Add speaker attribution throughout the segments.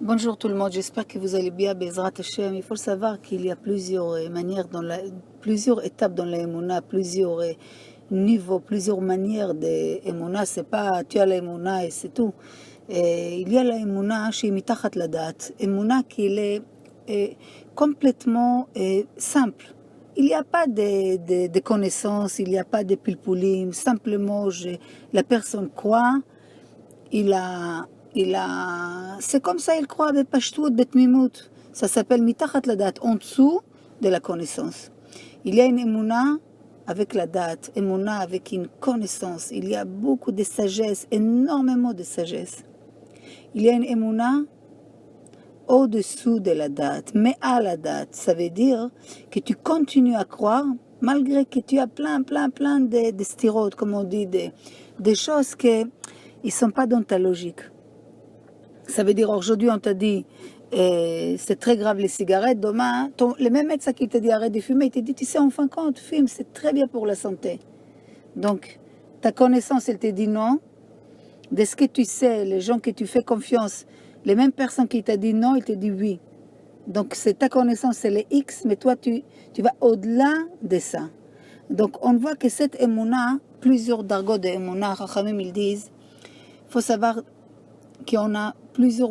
Speaker 1: Bonjour tout le monde, j'espère que vous allez bien, Bezrat Hashem. Il faut savoir qu'il y a plusieurs manières, plusieurs étapes dans la Emouna, plusieurs niveaux, plusieurs manières de Emouna. C'est pas tu as la Emouna et c'est tout. Et il y a la Emouna chez Mitachat Ladat, Emouna qui est complètement simple. Il n'y a pas de connaissances, il n'y a pas de pilpoulim, simplement la personne croit, c'est comme ça, il croit avec Pashtout, Betmimout. Ça s'appelle Mitachat la date, en dessous de la connaissance. Il y a une émouna avec la date, émouna avec une connaissance. Il y a beaucoup de sagesse, énormément de sagesse. Il y a une émouna au-dessous de la date, mais à la date. Ça veut dire que tu continues à croire, malgré que tu as plein de stérotes, comme on dit, des choses qui ne sont pas dans ta logique. Ça veut dire, aujourd'hui, on t'a dit, c'est très grave les cigarettes. Demain, le même médecin qui t'a dit arrête de fumer, il t'a dit, tu sais, en fin de compte, fume, c'est très bien pour la santé. Donc, ta connaissance, elle te dit non. De ce que tu sais, les gens que tu fais confiance, les mêmes personnes qui t'ont dit non, ils te disent oui. Donc, c'est ta connaissance, c'est les X, mais toi, tu vas au-delà de ça. Donc, on voit que cette émouna, plusieurs dargots de émouna, Chachamim, ils disent, il faut savoir qu'on a plusieurs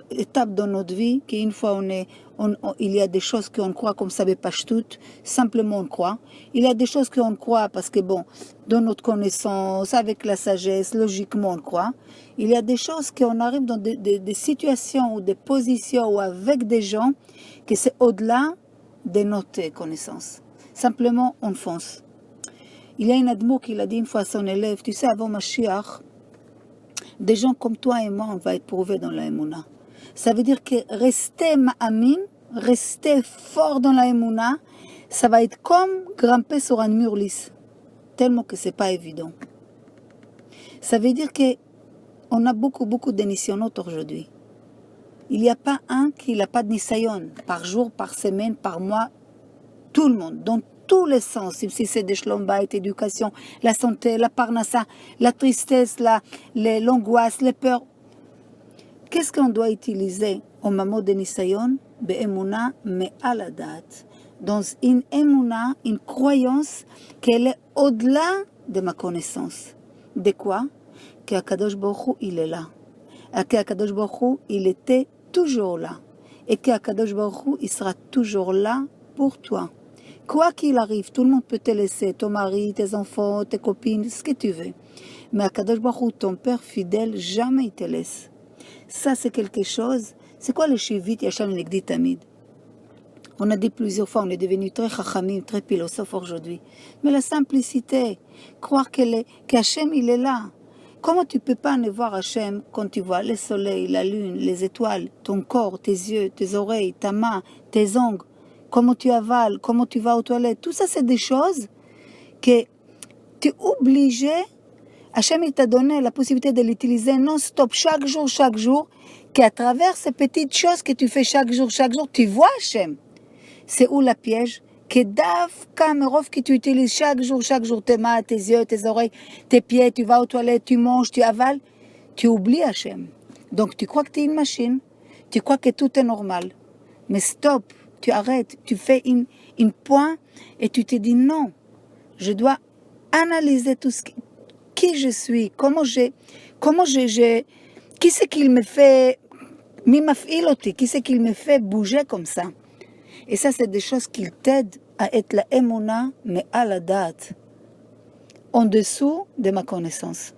Speaker 1: étapes dans notre vie, qu'une fois il y a des choses qu'on croit comme ça, mais pas toutes, simplement on croit. Il y a des choses qu'on croit parce que bon, dans notre connaissance, avec la sagesse, logiquement on croit. Il y a des choses qu'on arrive dans des situations ou des positions ou avec des gens que c'est au-delà de notre connaissance. Simplement on fonce. Il y a une admour qui l'a dit une fois à son élève, tu sais, avant Mashiach, des gens comme toi et moi, on va être prouvés dans la Emouna. Ça veut dire que rester ma'amin, rester fort dans la Emouna, ça va être comme grimper sur un mur lisse. Tellement que c'est pas évident. Ça veut dire que on a beaucoup de nisyonotes aujourd'hui. Il n'y a pas un qui n'a pas de nisayon. Par jour, par semaine, par mois, tout le monde, dans tous les sens, si c'est des shlombayt, éducation, la santé, la parnassa, la tristesse, l'angoisse, les peurs. Qu'est-ce qu'on doit utiliser au moment de Nisayon? Be'emouna, mais à la date. Dans une émouna, une croyance qu'elle est au-delà de ma connaissance. De quoi? Qu'Akadosh Baruch Hu, il est là. Qu'Akadosh Baruch Hu, il était toujours là. Et qu'Akadosh Baruch Hu, il sera toujours là pour toi. Quoi qu'il arrive, tout le monde peut te laisser, ton mari, tes enfants, tes copines, ce que tu veux. Mais Akadosh Baruch Hu, ton père fidèle, jamais il te laisse. Ça, c'est quelque chose. C'est quoi le shivit Yacham Negdi Tamid? On a dit plusieurs fois, on est devenu très chachamim, très philosophe aujourd'hui. Mais la simplicité, croire qu'Hachem, il est là. Comment tu peux pas ne voir Hachem quand tu vois le soleil, la lune, les étoiles, ton corps, tes yeux, tes oreilles, ta main, tes ongles? Comment tu avales, comment tu vas aux toilettes. Tout ça, c'est des choses que tu es obligé. Hachem, il t'a donné la possibilité de l'utiliser non-stop, chaque jour, qu'à travers ces petites choses que tu fais chaque jour, tu vois Hachem. C'est où la piège? Que d'Avka Merov que tu utilises chaque jour, tes mains, tes yeux, tes oreilles, tes pieds, tu vas aux toilettes, tu manges, tu avales, tu oublies Hachem. Donc tu crois que tu es une machine, tu crois que tout est normal. Mais stop, tu arrêtes, tu fais une point et tu te dis non, je dois analyser tout qui je suis, qui c'est qu'il me fait, qui c'est qu'il me fait bouger comme ça. Et ça, c'est des choses qui t'aident à être la émouna, mais à la date, en dessous de ma connaissance.